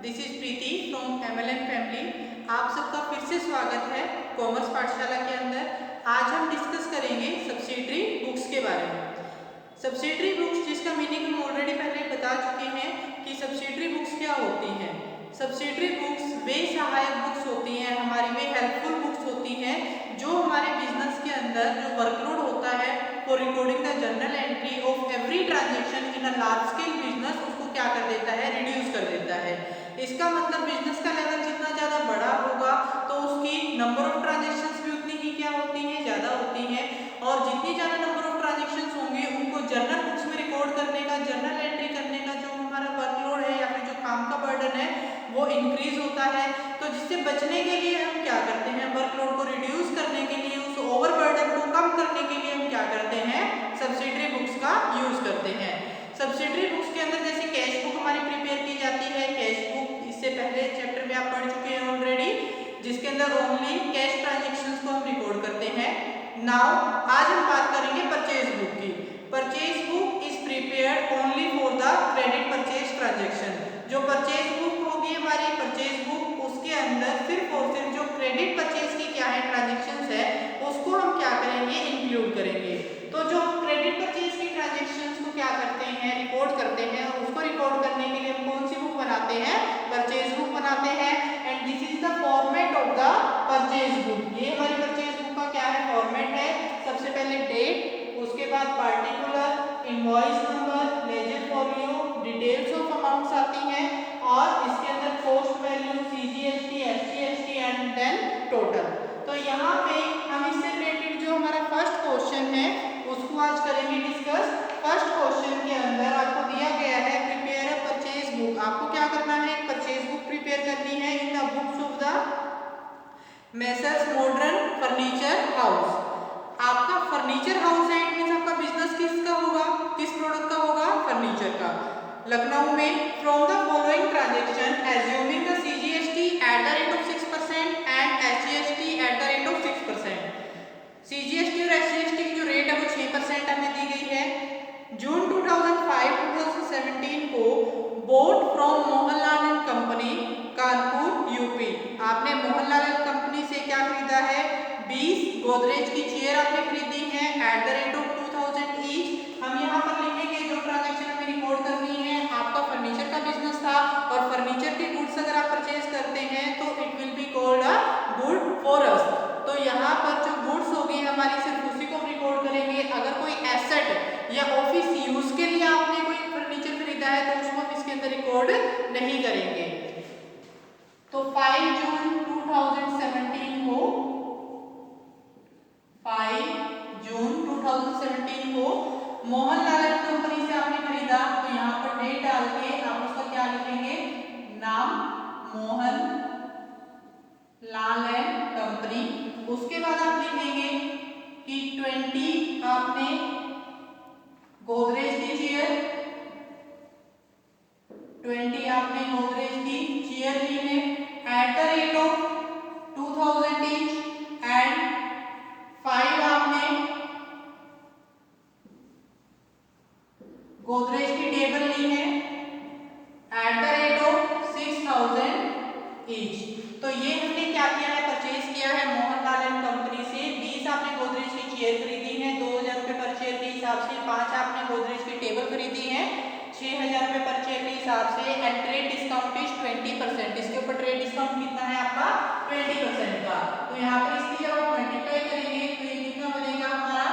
This is Preeti from MLN family. आप सबका फिर से स्वागत है कॉमर्स पाठशाला के अंदर। आज हम डिस्कस करेंगे सब्सिडरी बुक्स के बारे में। सब्सिडरी बुक्स जिसका मीनिंग हम ऑलरेडी पहले बता चुके हैं कि सब्सिडरी बुक्स क्या होती हैं। सब्सिडरी बुक्स वे सहायक बुक्स होती हैं, हमारी वे हेल्पफुल बुक्स होती हैं जो हमारे बिजनेस के अंदर जो वर्कलोड होता है for recording the journal entry of every transaction in a large scale business, उसको क्या कर देता है, रिड्यूस कर देता है। इसका मतलब बिजनेस का लेवल जितना ज़्यादा बड़ा होगा तो उसकी नंबर ऑफ ट्रांजेक्शंस भी उतनी ही क्या होती हैं, ज़्यादा होती हैं। और जितनी ज़्यादा नंबर ऑफ ट्रांजेक्शंस होंगे उनको जर्नल बुक्स में रिकॉर्ड करने का, जर्नल एंट्री करने का जो हमारा वर्कलोड है या फिर जो काम का बर्डन है वो इंक्रीज होता है। तो जिससे बचने के लिए हम क्या करते हैं, वर्कलोड को रिड्यूस करने के लिए, उस ओवर बर्डन को कम करने के लिए हम क्या करते हैं, सब्सिडरी बुक्स का यूज करते हैं। सब्सिडरी बुक्स के अंदर जैसे कैश बुक हमारी प्रिपेयर की जाती है। कैश बुक इससे पहले चैप्टर में आप पढ़ चुके हैं ऑलरेडी, जिसके अंदर ओनली कैश ट्रांजैक्शंस को हम रिकॉर्ड करते हैं। नाउ आज हम बात करेंगे परचेज बुक की। Purchase book is prepared only for the credit purchase transaction. जो परचेज बुक होगी हमारी परचेज बुक, उसके अंदर सिर्फ और सिर्फ जो क्रेडिट परचेज की क्या है ट्रांजैक्शंस है उसको हम क्या करेंगे, इंक्लूड करेंगे। तो जो क्रेडिट परचेज की ट्रांजैक्शंस को क्या करते हैं, रिकॉर्ड करते हैं, और उसको रिकॉर्ड करने के लिए हम कौन सी बुक बनाते हैं, परचेज बुक बनाते हैं। And this is the format of the purchase book. ये हमारी परचेज बुक का क्या है, फॉर्मेट है। सबसे पहले डेट, उसके बाद particular, invoice number, ledger folio, details of amounts आती हैं, और इसके अंदर cost value, CGST, SGST and then total. तो यहाँ पे हम इससे रिलेटेड जो हमारा फर्स्ट क्वेश्चन है उसको आज करेंगे डिस्कस। फर्स्ट क्वेश्चन के अंदर आपको दिया गया है प्रिपेयर अ परचेज बुक। आपको क्या करना है, एक परचेज बुक प्रिपेयर करनी है in the books of the messrs modern furniture house. आपका फर्नीचर हाउस है, इट मींस आपका बिजनेस किसका होगा, किस प्रोडक्ट का होगा, फर्नीचर का। लखनऊ में from the following transaction assuming the CGST at the rate of 6% and SGST at the rate of 6%। CGST और SGST की जो रेट है वो 6% हमें दी गई है। जून 2005-2017 को boat from Mohanlal and company, Kanpur, UP। आपने मोहनलाल एंड कंपनी से क्या खरीदा है, 20 गोदरेज की चेयर आपने खरीदी है at the rate of 2000 each. हम यहाँ पर लिखेंगे जो ट्रांजैक्शन हमें रिकॉर्ड करनी है, आपका फर्नीचर का बिजनेस था और फर्नीचर के गुड्स अगर आप परचेज करते हैं तो it will be called a good for us. तो यहाँ पर जो गुड्स होगी हमारी सिर्फ उसी को रिकॉर्ड करेंगे। अगर कोई एसेट या ऑफिस यूज के लिए आपने कोई फर्नीचर खरीदा है तो उसको हम इसके अंदर रिकॉर्ड नहीं करेंगे। तो 5 जून 2017 को 5 जून 2017 को मोहनलाल एंड कंपनी से आपने खरीदा, तो यहाँ पर डेट डाल के आप उसका क्या लिखेंगे, नाम मोहन लाल एंड कंपनी। उसके बाद आप लिखेंगे कि 20 आपने गोदरेज की चेयर, 20 आपने गोदरेज की चेयर ली है at the rate of 2000 each and 5 आपने गोदरेज की टेबल ली है at the rate of 6000 each. तो ये हमने क्या किया है, परचेज किया है मोहनलाल एंड कंपनी से। 20 आपने गोदरेज की चेयर खरीदी है 2000 रुपए पर चेयर के हिसाब से, 5 आपने गोदरेज की टेबल खरीदी है 6000 रुपए पर चेयर के हिसाब से, एंड ट्रेड डिस्काउंट इज 20%। इसके ऊपर ट्रेड डिस्काउंट कितना है आपका, 20% का। तो यहाँ पर इसकी जब आप मल्टीप्लाई करेंगे तो ये कितना बनेगा हमारा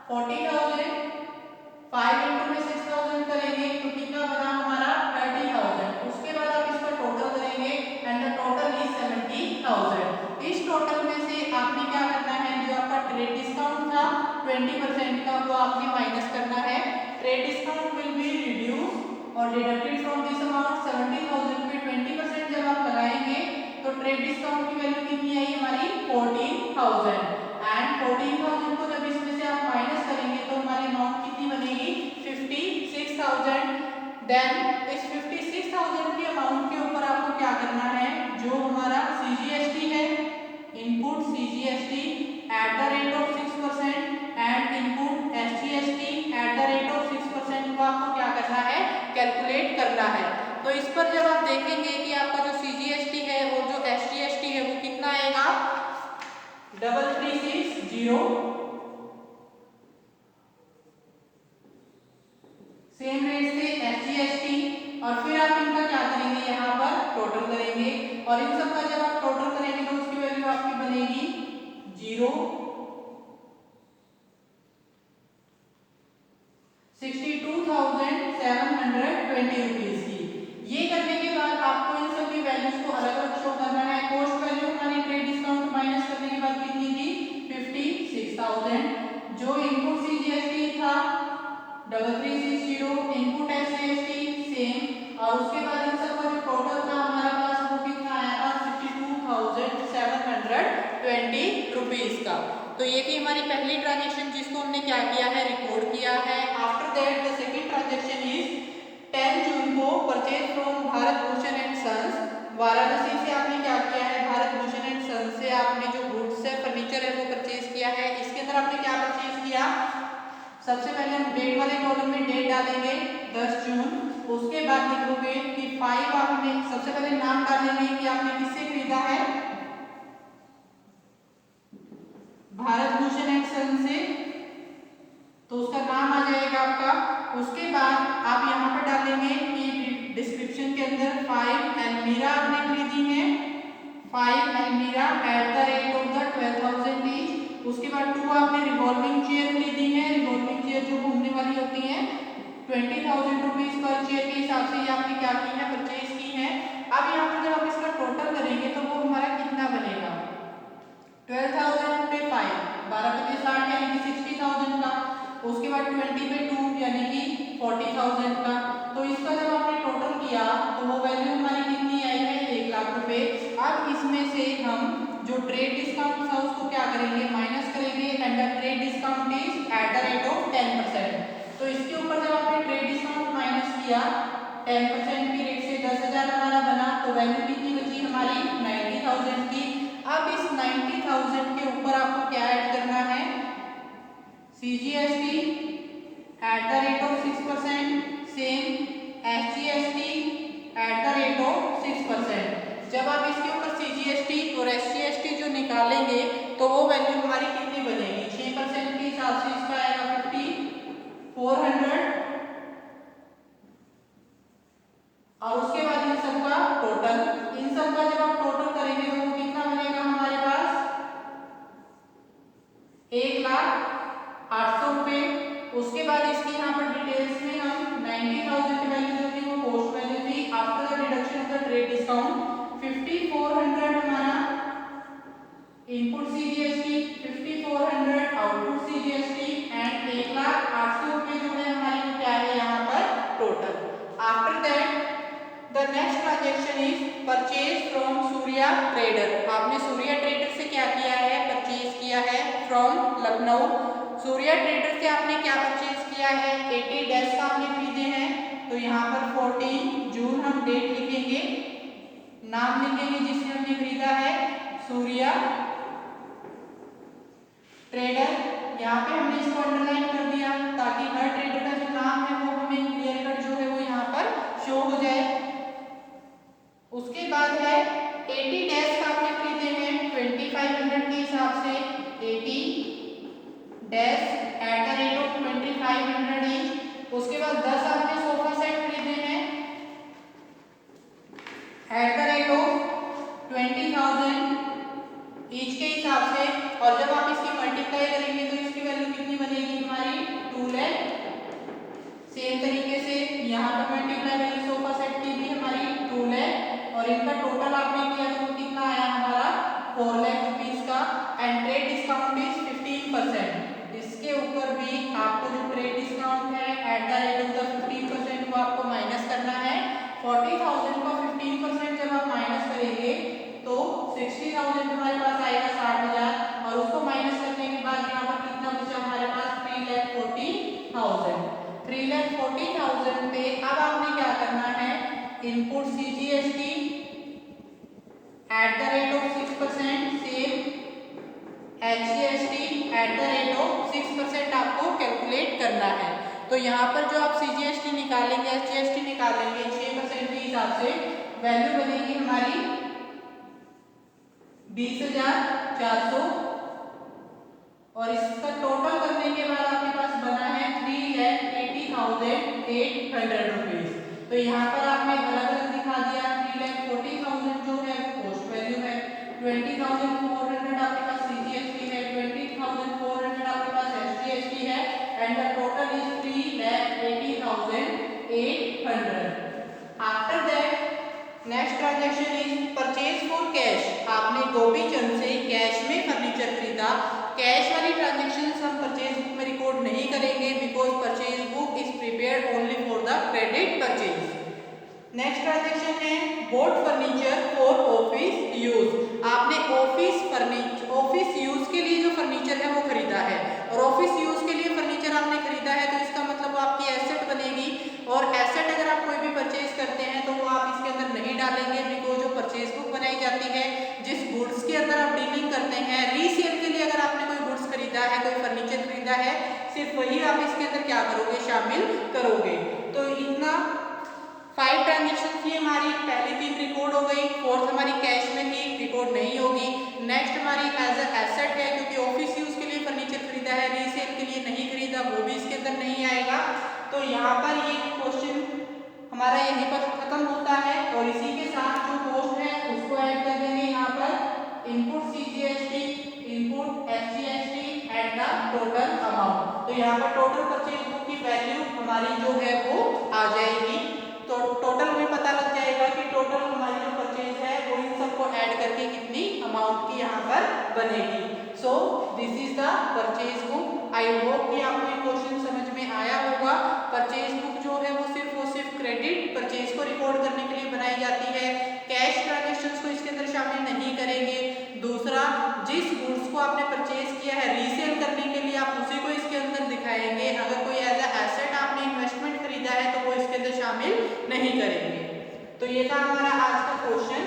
40,000, 5 इंटू में 6000 करेंगे तो कितना बना हमारा 30,000। उसके बाद आप इसका टोटल करेंगे एंड द टोटल इज 70,000। इस टोटल में से आपने क्या करना है, जो आपका ट्रेड डिस्काउंट था 20% का वो आपने माइनस करना है। Trade discount will be reduce और डिडक्टेड फ्रॉम दिस अमाउंट 70,000 पे 20% जब आप लगाएंगे तो ट्रेड डिस्काउंट की वैल्यू कितनी आई हमारी 14,000। एंड 14,000 को जब इसमें से आप माइनस करेंगे तो हमारी अमाउंट कितनी बनेगी 56,000। देन इस 56,000 की अमाउंट के ऊपर आपको क्या करना है, जो हमारा CGST है, input CGST at the rate of 6% and input SGST at the rate of 6% को आपको क्या करना है, कैलकुलेट करना है। तो इस पर जब आप देखेंगे कि आपका जो CGST है और जो SGST है वो कितना आएगा 3360 सेम रेट से SGST, और फिर आप इनका क्या करेंगे यहाँ पर टोटल करेंगे, और इन सब का जब आप टोटल करेंगे तो उसकी वैल्यू आपकी बनेगी 62,720 रुपीज की। ये करने के बाद आपको इन सब की वैल्यूज को अलग अलग शो करना है। कॉस्ट वैल्यू हमारी ट्रेड डिस्काउंट माइनस करने के बाद कितनी थी 56,000। जो इनपुट CGST था 3360, इनपुट SGST सेम, और उसके बाद इन सब का जो टोटल था हमारे पास वो कितना आया था 62,720 रुपीज का। तो ये थी हमारी पहली ट्रांजैक्शन जिसको हमने क्या किया है रिकॉर्ड किया है। After that the second transaction is 10 June को purchase from Bharat Bhushan and sons, Varanasi से आपने क्या किया है भारत भूषण एंड सन्स से आपने जो गुड्स है फर्नीचर है वो परचेज किया है। इसके अंदर आपने क्या परचेज किया, सबसे पहले हम डेट वाले कॉलम में डेट डालेंगे 10 जून, उसके बाद लिखोगे कि 5 आपने सबसे पहले नाम डालेंगे कि आपने किससे खरीदा है भारत भूषण एंड सन से, तो उसका नाम आ जाएगा आपका। उसके बाद आप यहाँ पर डालेंगे कि डिस्क्रिप्शन के अंदर 5 अलमीरा आपने खरीदी है, 5 अलमीरा at the rate of the 12,000 each. उसके बाद 2 आपने रिवॉल्विंग चेयर खरीदी है, रिवॉल्विंग चेयर जो घूमने वाली होती है 20,000 रुपीज पर चेयर के हिसाब से ये आपने क्या की है परचेज की है। अब यहाँ पर जब आप इसका टोटल करेंगे तो वो हमारा कितना बनेगा 12,000 पे 5 12 पे 60 यानी कि 60,000 का, उसके बाद 20 पे 2 यानी कि 40,000 का। तो इसका जब आपने टोटल किया तो वो वैल्यू हमारी कितनी आई है 1 लाख रुपए। अब इसमें से हम जो ट्रेड डिस्काउंट था उसको क्या करेंगे माइनस करेंगे, and the trade discount is at the rate of 10%। तो इसके ऊपर जब आपने ट्रेड डिस्काउंट माइनस किया 10% की रेट से 10,000 हमारा बना, तो वैल्यू कितनी बची हमारी 90,000 की। अब इस 90,000 के ऊपर आपको क्या ऐड करना है CGST at the rate of 6%, same SGST at the rate of 6%। जब आप इसके ऊपर CGST और SGST जो निकालेंगे तो वो वैल्यू हमारी कितनी बनेगी 6% के हिसाब से इसका आएगा 5,400, और उसके बाद इन सब का टोटल, इन सब का जब आप टोटल करेंगे तो वो कितना बनेगा हमारे पास 1,08,000 रुपए। उसके बाद इसकी यहाँ पर डिटेल्स में हम 90,000 की वैल्यू जो थी वो कॉस्ट वैल्यू थी, after the deduction of the trade discount 5,400 हमारा input CGST, 5,400 output CGST and 1,08,000 रुपए जो है हमारी क्या है यहाँ पर total. After that the next transaction is purchase from Surya trader. आपने सूर्या ट्रेडर से क्या किया है परचेज किया है फ्रॉम लखनऊ। सूर्या ट्रेडर से आपने क्या परचेज किया है 80 डेस्क आपने खरीदे हैं, तो यहाँ पर 14 जून हम डेट लिखेंगे, नाम लिखेंगे जिससे हमने खरीदा है सूर्या ट्रेडर। यहाँ पे हमने इसको अंडरलाइन कर दिया ताकि हर ट्रेडर का जो नाम है वो हमें क्लियर कट जो है वो यहाँ पर शो हो जाए। उसके बाद है 80 डेस्क आपने खरीदे हैं 2,500 के हिसाब से, 80 desk at the rate of 2,500 each. उसके बाद 10 आपने सोफा सेट खरीदे हैं at the rate of 20,000 each के हिसाब से, और जब आप इसकी मल्टीप्लाई करेंगे तो इसकी वैल्यू कितनी बनेगी हमारी 2 लाख। सेम तरीके से यहाँ पर मल्टीप्लाई वैल्यू सोफा सेट की भी हमारी 2 लाख, और इनका टोटल आपने किया तो कितना आया हमारा 4 लाख रुपीज का, एंड ट्रेड डिस्काउंट इज 15%। इसके ऊपर भी आपको जो ट्रेड डिस्काउंट है at the rate of the 15% वो आपको माइनस करना है। 40,000 का 15% जब आप माइनस करेंगे तो 60,000 हमारे पास आएगा 60,000, और उसको माइनस करने के बाद यहाँ पर कितना बचा हमारे पास 3,40,000। 3,40,000 पे अब आपने क्या करना है input CGST at the rate of 6%, same SGST at the rate of 6% आपको कैलकुलेट करना है। तो यहाँ पर जो आप CGST निकालेंगे SGST निकालेंगे 6% के हिसाब हिसाब से वैल्यू बनेगी हमारी 20,400 और इसका टोटल करने के बाद आपके पास बना है 3,80,800 रुपीज। तो यहाँ पर आपने अलग अलग दिखा दिया। 3,40,000 जो है वो कॉस्ट वैल्यू है, 20,400 आपके पास CGST है, 20,400 आपके पास SGST है and the total is 3,80,800। After that next transaction is purchase for cash. आपने गोपीचंद से कैश में फर्नीचर खरीदा। कैश वाली ट्रांजैक्शन हम परचेज बुक में रिकॉर्ड नहीं करेंगे because purchase book is prepared only for the credit purchase. Next transaction है bought furniture for office use. आपने ऑफिस यूज के लिए जो फर्नीचर है वो खरीदा है और ऑफिस यूज के लिए फर्नीचर आपने खरीदा है तो इसका मतलब वो आपकी एसेट बनेगी। और एसेट अगर आप कोई भी परचेज करते हैं तो वो आप इसके अंदर नहीं डालेंगे बिकॉज जो परचेज बुक बनाई जाती है जिस गुड्स के अंदर आप डीलिंग करते हैं, रीसेल के लिए अगर आपने कोई गुड्स खरीदा है, कोई फर्नीचर खरीदा है, सिर्फ वही आप इसके अंदर क्या करोगे, शामिल करोगे। तो इतना 5 ट्रांजेक्शन थी हमारी, पहली 3 रिकॉर्ड हो गई, फोर्थ हमारी कैश में थी, रिकॉर्ड नहीं होगी। नेक्स्ट हमारी एज अ एसेट है क्योंकि ऑफिस यूज के लिए फर्नीचर खरीदा है, रीसेल के लिए नहीं खरीदा, वो भी इसके अंदर नहीं आएगा। तो यहाँ पर ये क्वेश्चन हमारा यहीं पर खत्म होता है और इसी के साथ जो कॉस्ट है उसको ऐड कर देंगे यहाँ पर, input CGST, input SGST and the total amount. तो यहाँ पर टोटल परचेज बुक की वैल्यू हमारी जो है वो आ जाएगी। तो टोटल हमें पता लग जाएगा कि टोटल हमारी जो परचेज है वो इन सबको ऐड करके कितनी अमाउंट की यहाँ पर बनेगी। So this is the purchase book. I hope कि आपको ये क्वेश्चन समझ में आया होगा। परचेज बुक जो है वो सिर्फ क्रेडिट परचेज को रिकॉर्ड करने के लिए बनाई जाती है, कैश ट्रांजैक्शंस को इसके अंदर शामिल नहीं करेंगे। दूसरा, जिस गुड्स को आपने परचेज किया है रीसेल करने के लिए आप उसी को इसके अंदर दिखाएंगे। अगर कोई एज अ एसेट आपने इन्वेस्टमेंट खरीदा है तो वो इसके अंदर शामिल नहीं करेंगे। तो ये था हमारा आज का क्वेश्चन।